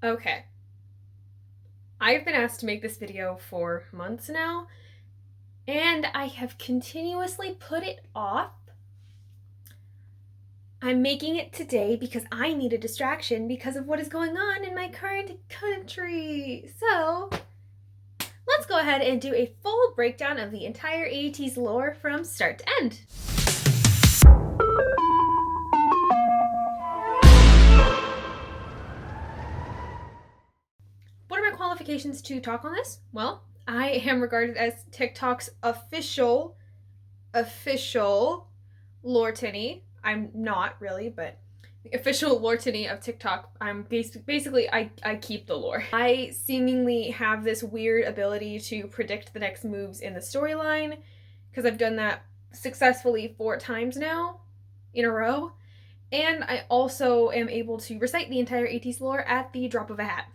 Okay. I've been asked to make this video for months now, and I have continuously put it off. I'm making it today because I need a distraction because of what is going on in my current country. So, let's go ahead and do a full breakdown of the entire ATEEZ lore from start to end. What are my qualifications to talk on this? Well, I am regarded as TikTok's official lore tinny. I'm not really, but the official lore tinny of TikTok. I'm basically I keep the lore. I seemingly have this weird ability to predict the next moves in the storyline because I've done that successfully 4 times now in a row. And I also am able to recite the entire ATEEZ lore at the drop of a hat.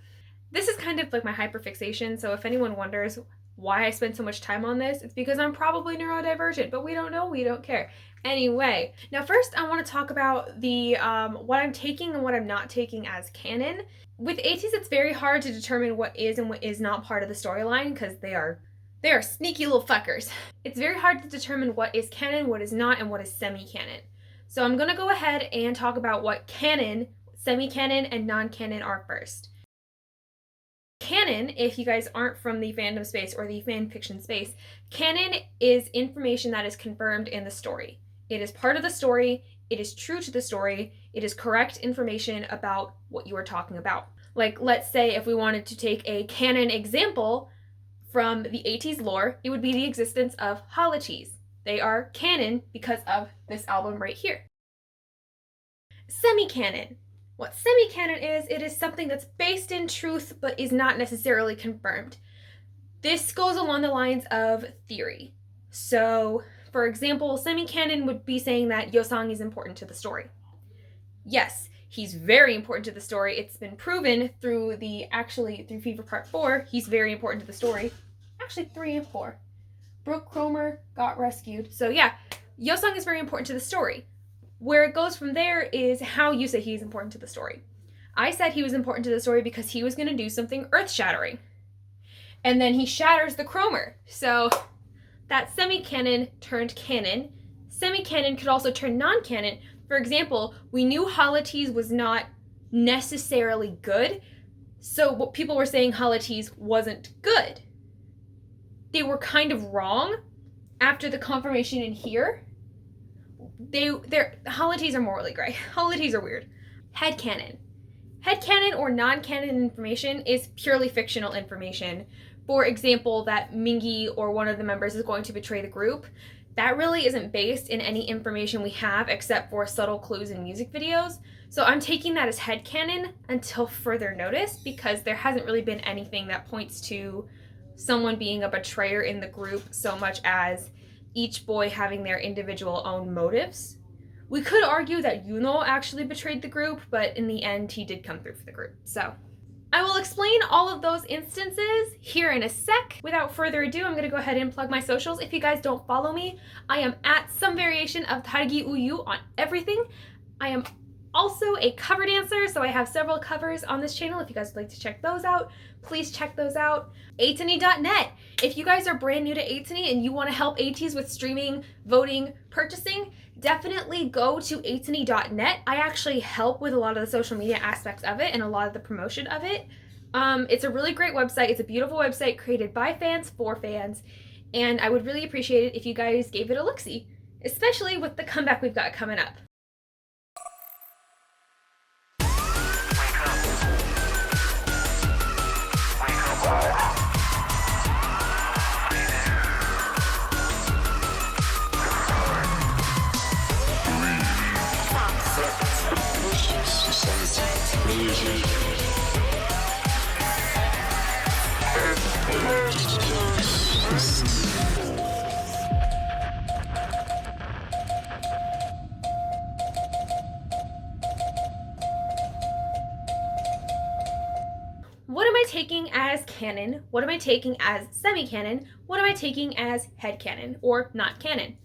This is kind of like my hyperfixation, so if anyone wonders why I spend so much time on this, it's because I'm probably neurodivergent, but we don't know, we don't care. Anyway, now first I want to talk about the what I'm taking and what I'm not taking as canon. With ATEEZ, it's very hard to determine what is and what is not part of the storyline because they are sneaky little fuckers. It's very hard to determine what is canon, what is not, and what is semi-canon. So I'm going to go ahead and talk about what canon, semi-canon, and non-canon are first. Canon, if you guys aren't from the fandom space or the fan fiction space, canon is information that is confirmed in the story. It is part of the story, it is true to the story, it is correct information about what you are talking about. Like, let's say if we wanted to take a canon example from the ATEEZ lore, it would be the existence of holities. They are canon because of this album right here. Semi-canon. What semi-canon is, it is something that's based in truth but is not necessarily confirmed. This goes along the lines of theory. So, for example, semi-canon would be saying that Yeosang is important to the story. Yes, he's very important to the story. It's been proven through through Fever Part 4, he's very important to the story. Actually, 3 and 4. Brooke Cromer got rescued. So yeah, Yeosang is very important to the story. Where it goes from there is how you say he's important to the story. I said he was important to the story because he was going to do something earth-shattering. And then he shatters the Cromer. So that semi-canon turned canon. Semi-canon could also turn non-canon. For example, we knew holities was not necessarily good. So what people were saying holities wasn't good. They were kind of wrong after the confirmation in here. Holities are morally gray. Holities are weird. Headcanon. Headcanon or non-canon information is purely fictional information. For example, that Mingi or one of the members is going to betray the group. That really isn't based in any information we have except for subtle clues in music videos. So I'm taking that as headcanon until further notice because there hasn't really been anything that points to someone being a betrayer in the group so much as each boy having their individual own motives. We could argue that Yuno actually betrayed the group, but in the end he did come through for the group. So I will explain all of those instances here in a sec. Without further ado, I'm going to go ahead and plug my socials. If you guys don't follow me, I am at some variation of Targi Uyu on everything. I am also a cover dancer, so I have several covers on this channel. If you guys would like to check those out, please check those out. ATEEZ.net. If you guys are brand new to ATEEZ and you want to help ATEEZ with streaming, voting, purchasing, definitely go to ATEEZ.net. I actually help with a lot of the social media aspects of it and a lot of the promotion of it. It's a really great website. It's a beautiful website created by fans for fans, and I would really appreciate it if you guys gave it a look-see, especially with the comeback we've got coming up. What am I taking as canon? What am I taking as semi-canon? What am I taking as headcanon or not canon?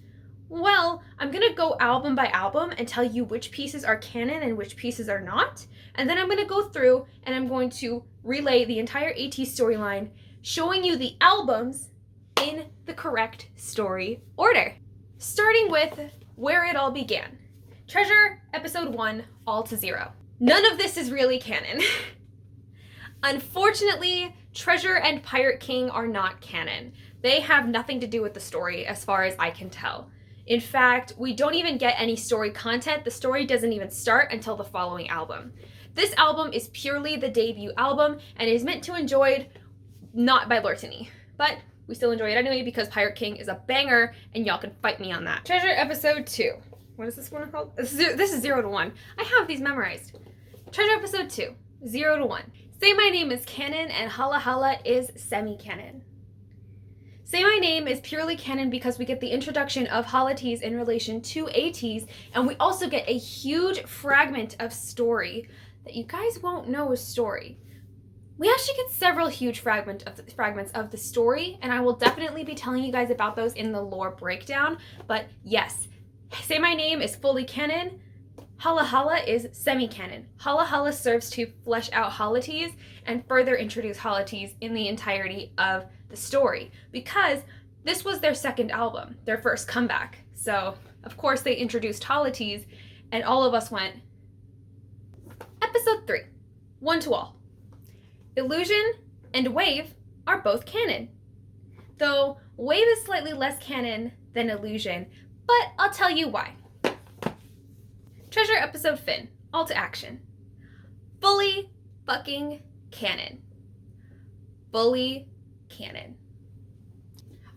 Well, I'm gonna go album by album and tell you which pieces are canon and which pieces are not. And then I'm gonna go through and I'm going to relay the entire ATEEZ storyline, showing you the albums in the correct story order. Starting with where it all began. Treasure, episode 1, all to 0. None of this is really canon. Unfortunately, Treasure and Pirate King are not canon. They have nothing to do with the story as far as I can tell. In fact, we don't even get any story content. The story doesn't even start until the following album. This album is purely the debut album and is meant to enjoyed not by Lortini, but we still enjoy it anyway because Pirate King is a banger and y'all can fight me on that. Treasure episode 2. What is this one called? This is 0 to 1. I have these memorized. Treasure episode 2, 0 to 1. Say My Name is canon and Hala Hala is semi-canon. Say My Name is purely canon because we get the introduction of ATEEZ in relation to ATEEZ, and we also get a huge fragment of story that you guys won't know is story. We actually get several huge fragments of the story, and I will definitely be telling you guys about those in the lore breakdown. But yes, Say My Name is fully canon. Hala Hala is semi-canon. Hala Hala serves to flesh out ATEEZ and further introduce ATEEZ in the entirety of the story, because this was their second album, their first comeback. So of course they introduced ATEEZ and all of us went, episode 3, One to All. Illusion and Wave are both canon, though Wave is slightly less canon than Illusion, but I'll tell you why. Treasure episode Finn, all to action. Fully fucking canon. Fully canon.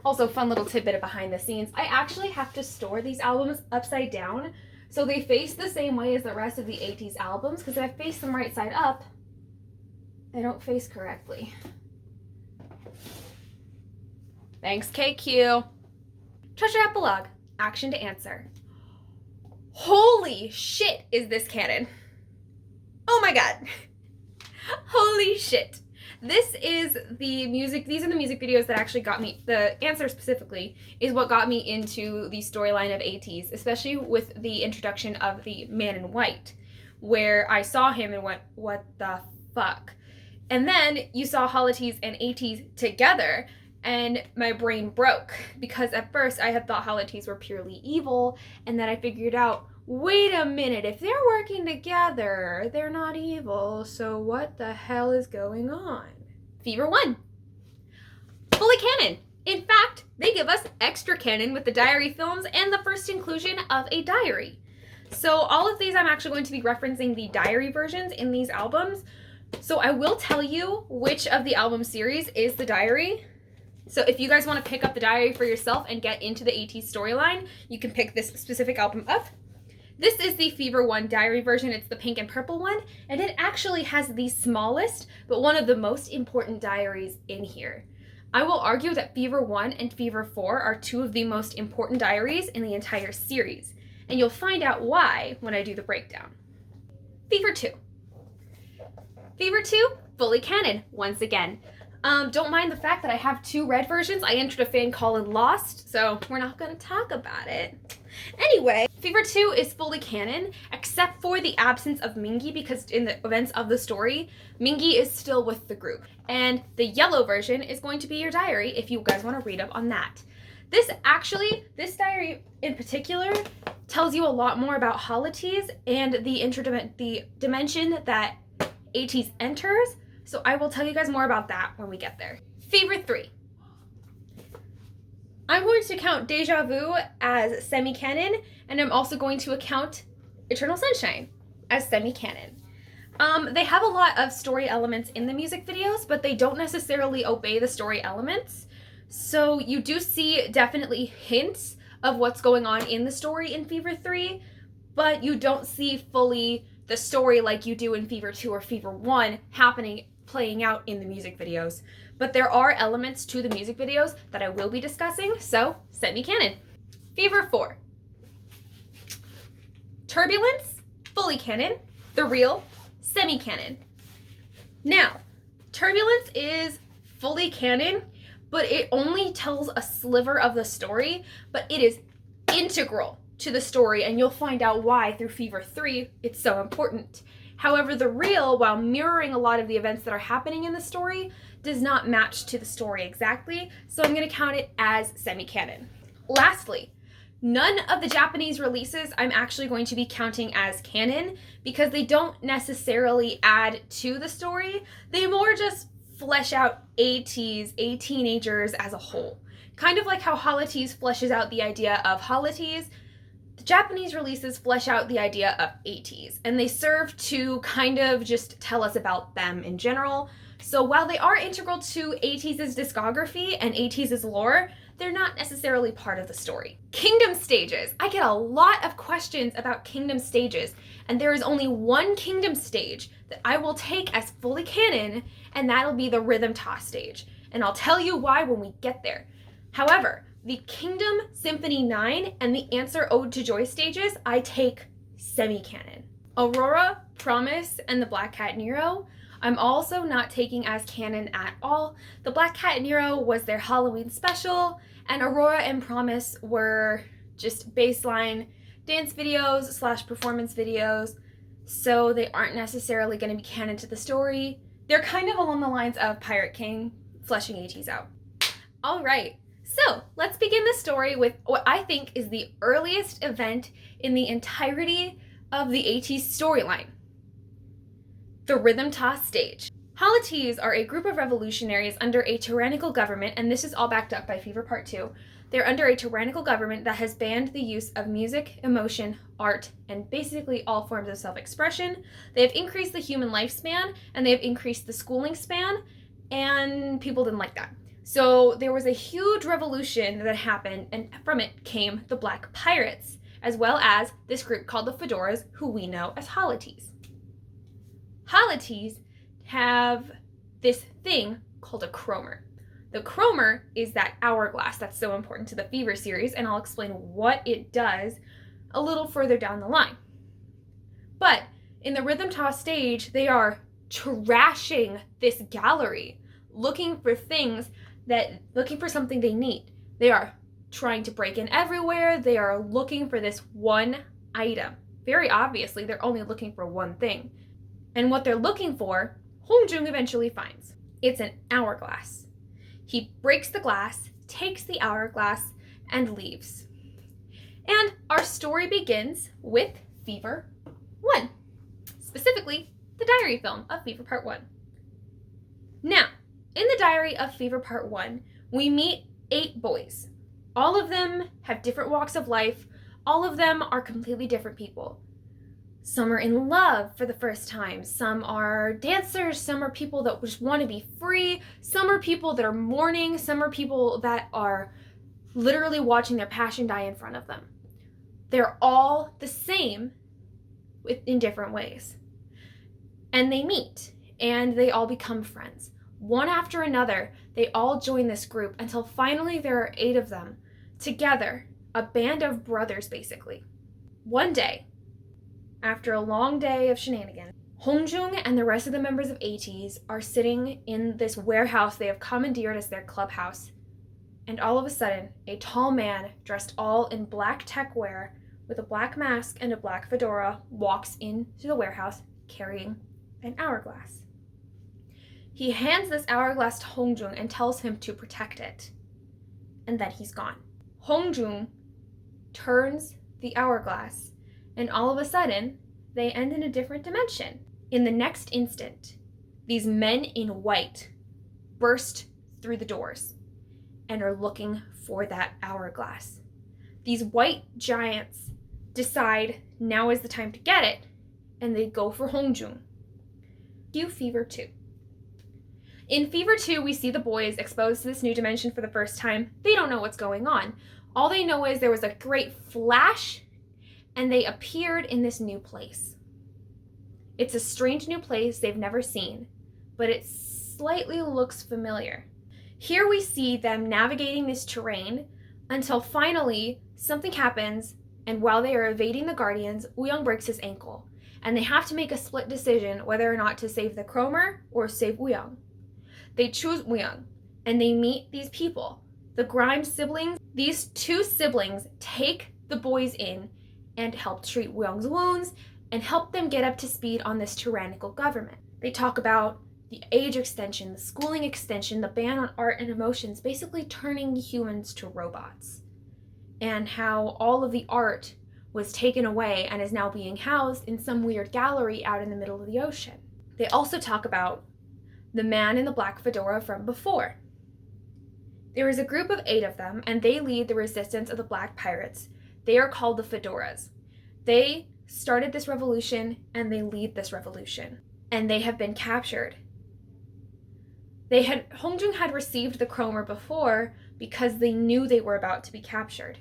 Also, fun little tidbit of behind the scenes. I actually have to store these albums upside down so they face the same way as the rest of the ATEEZ albums, because if I face them right side up, they don't face correctly. Thanks, KQ. Treasure epilogue, action to answer. Holy shit, is this canon? Oh my god. Holy shit. This is the music, these are the music videos that actually got me, the answer specifically, is what got me into the storyline of ATEEZ, especially with the introduction of the Man in White, where I saw him and went, what the fuck? And then you saw ATEEZ and ATEEZ together, and my brain broke, because at first I had thought ATEEZ were purely evil, and then I figured out, wait a minute, if they're working together, they're not evil, so what the hell is going on? Fever 1. Fully canon. In fact, they give us extra canon with the diary films and the first inclusion of a diary. So all of these I'm actually going to be referencing the diary versions in these albums. So I will tell you which of the album series is the diary. So if you guys want to pick up the diary for yourself and get into the ATEEZ storyline, you can pick this specific album up. This is the Fever 1 diary version. It's the pink and purple one, and it actually has the smallest, but one of the most important diaries in here. I will argue that Fever 1 and Fever 4 are two of the most important diaries in the entire series, and you'll find out why when I do the breakdown. Fever 2. Fever 2, fully canon, once again. Don't mind the fact that I have two red versions. I entered a fan call and lost, so we're not going to talk about it. Anyway, Fever 2 is fully canon, except for the absence of Mingi, because in the events of the story, Mingi is still with the group. And the yellow version is going to be your diary if you guys want to read up on that. This diary in particular tells you a lot more about ATEEZ and the dimension that ATEEZ enters. So I will tell you guys more about that when we get there. Fever 3. I'm going to count Deja Vu as semi-canon, and I'm also going to count Eternal Sunshine as semi-canon. They have a lot of story elements in the music videos, but they don't necessarily obey the story elements. So you do see definitely hints of what's going on in the story in Fever 3, but you don't see fully the story like you do in Fever 2 or Fever 1 playing out in the music videos. But there are elements to the music videos that I will be discussing, so semi-canon. Fever 4. Turbulence, fully canon. The Real, semi-canon. Now, Turbulence is fully canon, but it only tells a sliver of the story, but it is integral to the story, and you'll find out why through Fever 3 it's so important. However, the reel, while mirroring a lot of the events that are happening in the story, does not match to the story exactly, so I'm going to count it as semi-canon. Lastly, none of the Japanese releases I'm actually going to be counting as canon because they don't necessarily add to the story. They more just flesh out ATEEZ, A teenagers as a whole. Kind of like how holities fleshes out the idea of holities, the Japanese releases flesh out the idea of ATEEZ, and they serve to kind of just tell us about them in general. So while they are integral to ATEEZ's discography and ATEEZ's lore, they're not necessarily part of the story. Kingdom stages. I get a lot of questions about kingdom stages, and there is only one kingdom stage that I will take as fully canon, and that'll be the rhythm toss stage. And I'll tell you why when we get there. However, the Kingdom Symphony 9 and the Answer Ode to Joy stages, I take semi-canon. Aurora, Promise, and the Black Cat Nero, I'm also not taking as canon at all. The Black Cat Nero was their Halloween special, and Aurora and Promise were just baseline dance videos / performance videos, so they aren't necessarily going to be canon to the story. They're kind of along the lines of Pirate King fleshing ATEEZ out. All right, so let's begin the story with what I think is the earliest event in the entirety of the ATEEZ storyline. The Rhythm Toss stage. Holities are a group of revolutionaries under a tyrannical government, and this is all backed up by Fever Part 2. They're under a tyrannical government that has banned the use of music, emotion, art, and basically all forms of self-expression. They have increased the human lifespan, and they have increased the schooling span, and people didn't like that. So there was a huge revolution that happened, and from it came the Black Pirates, as well as this group called the Fedoras, who we know as Holities. Holities have this thing called a chromer. The chromer is that hourglass that's so important to the Fever series, and I'll explain what it does a little further down the line. But in the Rhythm Toss stage, they are trashing this gallery, looking for something they need. They are trying to break in everywhere. They are looking for this one item. Very obviously, they're only looking for one thing. And what they're looking for, Hongjung eventually finds. It's an hourglass. He breaks the glass, takes the hourglass, and leaves. And our story begins with Fever 1. Specifically, the diary film of Fever Part 1. Now, in the diary of Fever Part 1, we meet 8 boys. All of them have different walks of life. All of them are completely different people. Some are in love for the first time. Some are dancers. Some are people that just want to be free. Some are people that are mourning. Some are people that are literally watching their passion die in front of them. They're all the same in different ways. And they meet, and they all become friends. One after another, they all join this group until finally there are 8 of them together, a band of brothers basically. One day, after a long day of shenanigans, Hongjung and the rest of the members of ATEEZ are sitting in this warehouse they have commandeered as their clubhouse. And all of a sudden, a tall man dressed all in black tech wear with a black mask and a black fedora walks into the warehouse carrying an hourglass. He hands this hourglass to Hongjung and tells him to protect it. And then he's gone. Hongjung turns the hourglass, and all of a sudden, they end in a different dimension. In the next instant, these men in white burst through the doors and are looking for that hourglass. These white giants decide now is the time to get it, and they go for Hongjung. Cue Fever 2. In Fever 2, we see the boys exposed to this new dimension for the first time. They don't know what's going on. All they know is there was a great flash, and they appeared in this new place. It's a strange new place they've never seen, but it slightly looks familiar. Here we see them navigating this terrain until finally something happens, and while they are evading the Guardians, Wooyoung breaks his ankle, and they have to make a split decision whether or not to save the Chromer or save Wooyoung. They choose Wooyoung, and they meet these people, the Grimes siblings. These 2 siblings take the boys in and help treat Young's wounds and help them get up to speed on this tyrannical government. They talk about the age extension, the schooling extension, the ban on art and emotions, basically turning humans to robots, and how all of the art was taken away and is now being housed in some weird gallery out in the middle of the ocean. They also talk about the man in the black fedora from before. There is a group of 8 of them, and they lead the resistance of the Black Pirates. They are called the Fedoras. They started this revolution, and they lead this revolution, and they have been captured. Hongjung had received the Cromer before because they knew they were about to be captured.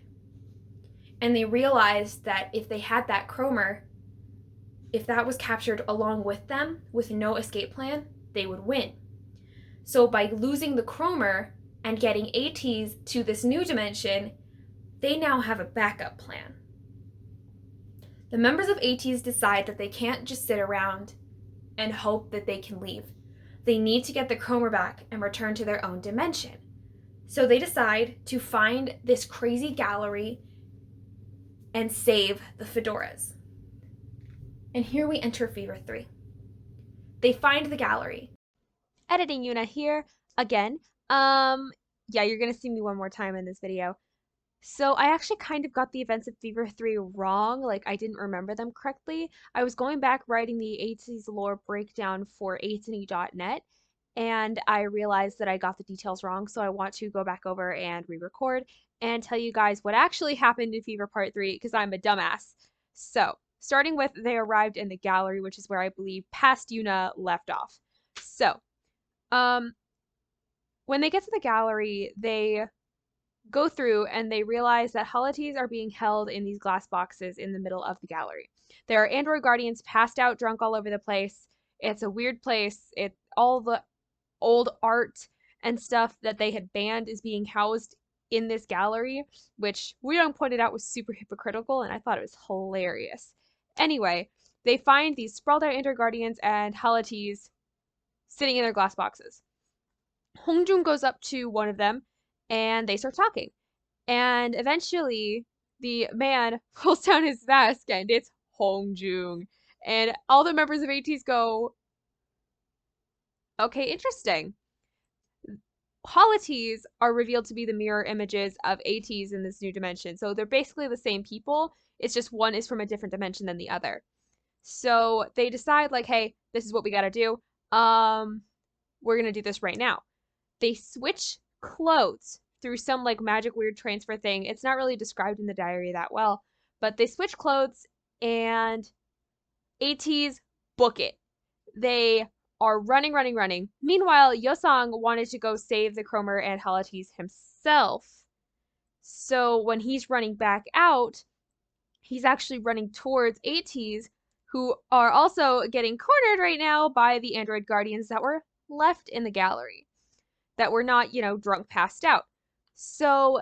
And they realized that if they had that Cromer, if that was captured along with them, with no escape plan, they would win. So by losing the Cromer and getting ATEEZ to this new dimension, they now have a backup plan. The members of ATEEZ decide that they can't just sit around and hope that they can leave. They need to get the Cromer back and return to their own dimension. So they decide to find this crazy gallery and save the Fedoras. And here we enter Fever 3. They find the gallery. Editing Yuna here again. Yeah, you're gonna see me one more time in this video. So I actually kind of got the events of Fever 3 wrong, like I didn't remember them correctly. I was going back writing the ATEEZ lore breakdown for atene.net, and I realized that I got the details wrong, so I want to go back over and re-record and tell you guys what actually happened in Fever Part 3, because I'm a dumbass. So, starting with they arrived in the gallery, which is where I believe past Yuna left off. So, when they get to the gallery, they go through and they realize that holotees are being held in these glass boxes in the middle of the gallery. There are android guardians passed out, drunk all over the place. It's a weird place. All the old art and stuff that they had banned is being housed in this gallery, which Wudong pointed out was super hypocritical, and I thought it was hilarious. Anyway, they find these sprawled out android guardians and holotees sitting in their glass boxes. Hongjun goes up to one of them and they start talking. And eventually, the man pulls down his mask and it's Hongjun. And all the members of ATEEZ go, okay, interesting. Holotees are revealed to be the mirror images of ATEEZ in this new dimension. So they're basically the same people. It's just one is from a different dimension than the other. So they decide, like, hey, this is what we gotta do. We're gonna do this right now. They switch clothes through some like magic weird transfer thing. It's not really described in the diary that well, but they switch clothes and ATEEZ book it. They are running. Meanwhile, Yosang wanted to go save the Cromer and holotees himself. So when he's running back out, he's actually running towards ATEEZ, who are also getting cornered right now by the android guardians that were left in the gallery, that were not, drunk, passed out. So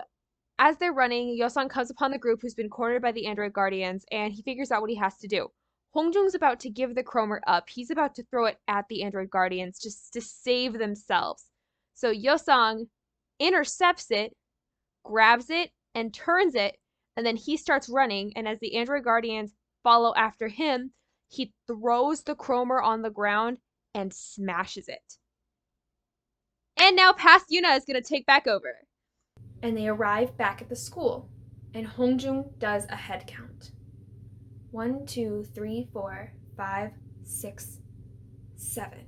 as they're running, Yosang comes upon the group who's been cornered by the android guardians, and he figures out what he has to do. Hongjung's about to give the Cromer up. He's about to throw it at the android guardians just to save themselves. So Yosang intercepts it, grabs it, and turns it, and then he starts running, and as the android guardians follow after him, he throws the Cromer on the ground and smashes it. And now past Yuna is going to take back over. And they arrive back at the school, and Hongjun does a head count. 1, 2, 3, 4, 5, 6, 7.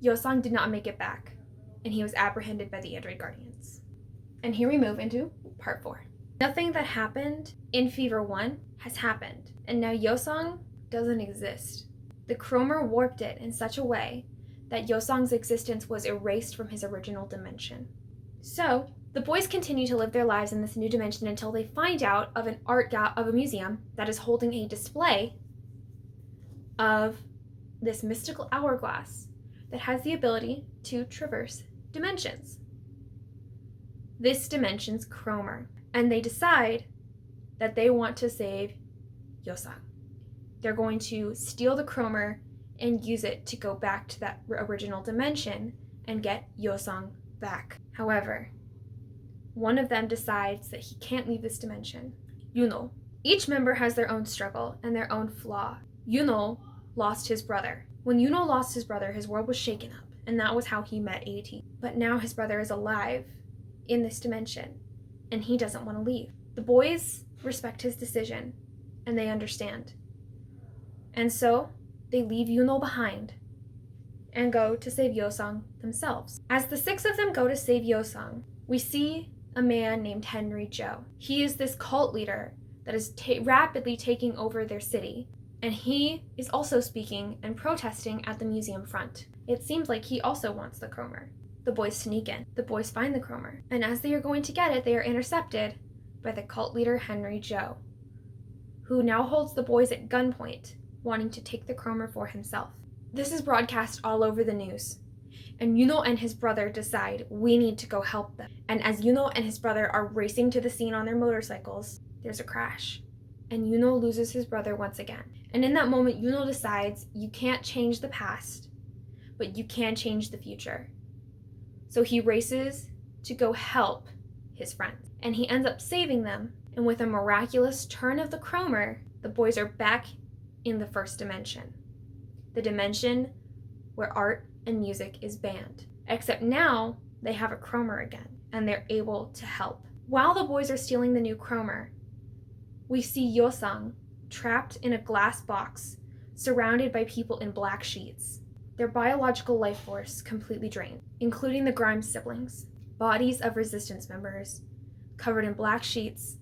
Yosang did not make it back, and he was apprehended by the android guardians. And here we move into part 4. Nothing that happened in Fever 1 has happened, and now Yosang doesn't exist. The Cromer warped it in such a way that Yosang's existence was erased from his original dimension. So, the boys continue to live their lives in this new dimension until they find out of a museum that is holding a display of this mystical hourglass that has the ability to traverse dimensions. This dimension's Cromer, and they decide that they want to save Yosang. They're going to steal the Cromer and use it to go back to that original dimension and get Yosang back. However, one of them decides that he can't leave this dimension. Yuno, Each member has their own struggle and their own flaw. Yuno lost his brother. When Yuno lost his brother, his world was shaken up, and that was how he met ATEEZ. But now his brother is alive in this dimension, and he doesn't want to leave. The boys respect his decision, and they understand. And so, they leave Yuno behind and go to save Yosung themselves. As the 6 of them go to save Yosung, we see a man named Henry Joe. He is this cult leader that is rapidly taking over their city, and he is also speaking and protesting at the museum front. It seems like he also wants the chromer. The boys sneak in. The boys find the chromer, and as they are going to get it, they are intercepted by the cult leader Henry Joe, who now holds the boys at gunpoint, wanting to take the chromer for himself. This is broadcast all over the news, and Yuno and his brother decide we need to go help them. And as Yuno and his brother are racing to the scene on their motorcycles, there's a crash, and Yuno loses his brother once again. And in that moment, Yuno decides you can't change the past, but you can change the future. So he races to go help his friends, and he ends up saving them, and with a miraculous turn of the chromer, the boys are back in the first dimension. The dimension where art and music is banned. Except now, they have a chromer again, and they're able to help. While the boys are stealing the new chromer, we see Yosung trapped in a glass box, surrounded by people in black sheets. Their biological life force completely drained, including the Grimes siblings, bodies of resistance members, covered in black sheets,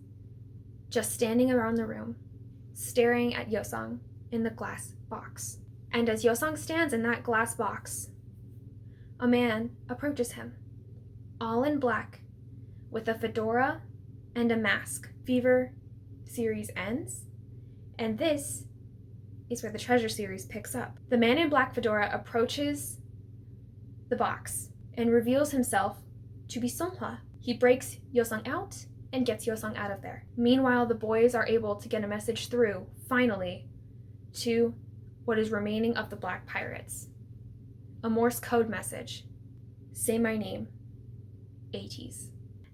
just standing around the room, staring at Yosung in the glass box. And as Yosung stands in that glass box, a man approaches him, all in black, with a fedora and a mask. Fever series ends, and this is where the Treasure series picks up. The man in black fedora approaches the box and reveals himself to be Songhwa. He breaks Yosung out and gets Yosung out of there. Meanwhile, the boys are able to get a message through, finally, to what is remaining of the Black Pirates. A Morse code message. Say my name, ATEEZ.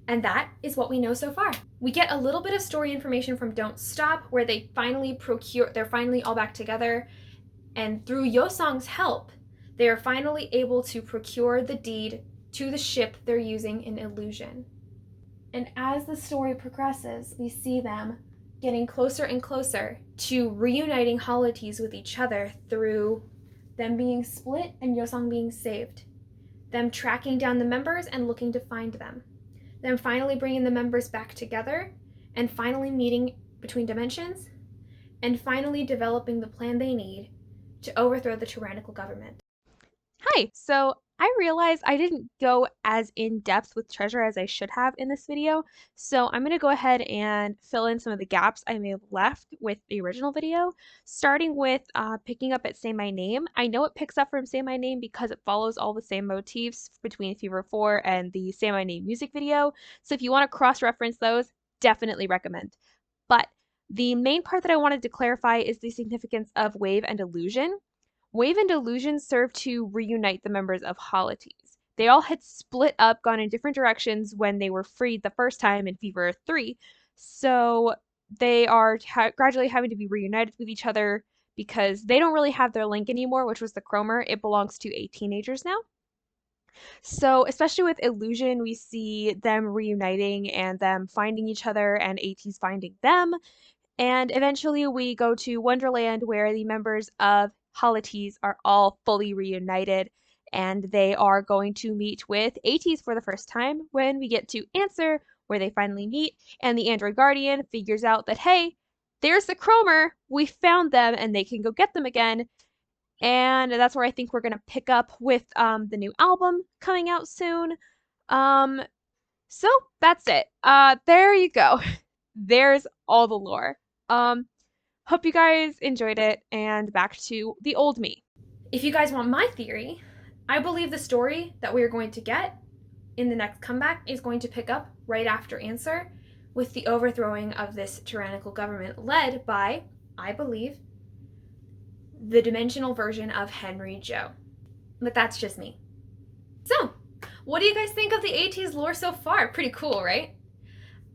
And that is what we know so far. We get a little bit of story information from Don't Stop, where they're finally all back together, and through Yosung's help, they are finally able to procure the deed to the ship they're using in Illusion. And as the story progresses, we see them getting closer and closer to reuniting ATEEZ with each other through them being split and Yosung being saved, them tracking down the members and looking to find them, them finally bringing the members back together, and finally meeting between dimensions, and finally developing the plan they need to overthrow the tyrannical government. Hi, so I realized I didn't go as in depth with Treasure as I should have in this video, so I'm going to go ahead and fill in some of the gaps I may have left with the original video, starting with picking up at Say My Name. I know it picks up from Say My Name because it follows all the same motifs between Fever 4 and the Say My Name music video, so if you want to cross-reference those, definitely recommend. But the main part that I wanted to clarify is the significance of Wave and Illusion. Wave and Illusion serve to reunite the members of ATEEZ. They all had split up, gone in different directions when they were freed the first time in Fever 3, so they are gradually having to be reunited with each other because they don't really have their link anymore, which was the chromer. It belongs to a teenagers now. So especially with Illusion, we see them reuniting and them finding each other and ATEEZ finding them. And eventually we go to Wonderland, where the members of ATEEZ are all fully reunited, and they are going to meet with ATEEZ for the first time when we get to Answer, where they finally meet, and the Android Guardian figures out that, hey, there's the chromer, we found them, and they can go get them again. And that's where I think we're going to pick up with the new album coming out soon. So that's it. There you go. There's all the lore. Hope you guys enjoyed it, and back to the old me. If you guys want my theory, I believe the story that we are going to get in the next comeback is going to pick up right after Answer, with the overthrowing of this tyrannical government led by, I believe, the dimensional version of Henry Joe. But that's just me. So, what do you guys think of the ATEEZ lore so far? Pretty cool, right?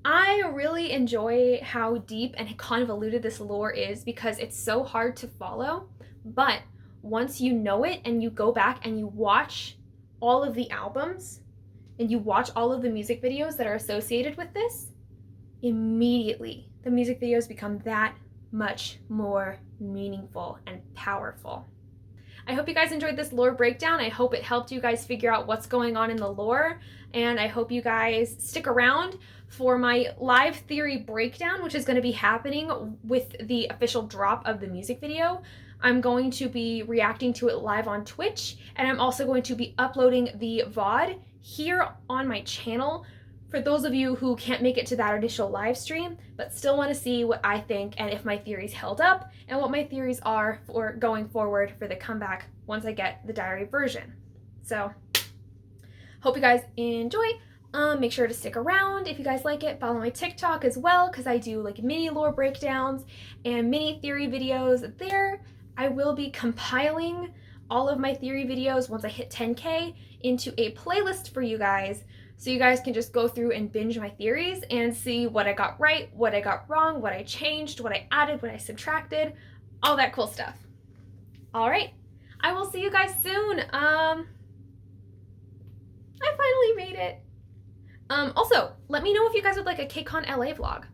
I really enjoy how deep and convoluted this lore is because it's so hard to follow. But once you know it and you go back and you watch all of the albums and you watch all of the music videos that are associated with this, immediately the music videos become that much more meaningful and powerful. I hope you guys enjoyed this lore breakdown. I hope it helped you guys figure out what's going on in the lore, and I hope you guys stick around for my live theory breakdown, which is going to be happening with the official drop of the music video. I'm going to be reacting to it live on Twitch, and I'm also going to be uploading the VOD here on my channel for those of you who can't make it to that initial live stream, but still want to see what I think and if my theories held up, and what my theories are for going forward for the comeback once I get the diary version. So, hope you guys enjoy. Make sure to stick around if you guys like it. Follow my TikTok as well, because I do like mini lore breakdowns and mini theory videos there. I will be compiling all of my theory videos once I hit 10K into a playlist for you guys, so you guys can just go through and binge my theories and see what I got right, what I got wrong, what I changed, what I added, what I subtracted, all that cool stuff. All right, I will see you guys soon. I finally made it. Also, let me know if you guys would like a KCON LA vlog.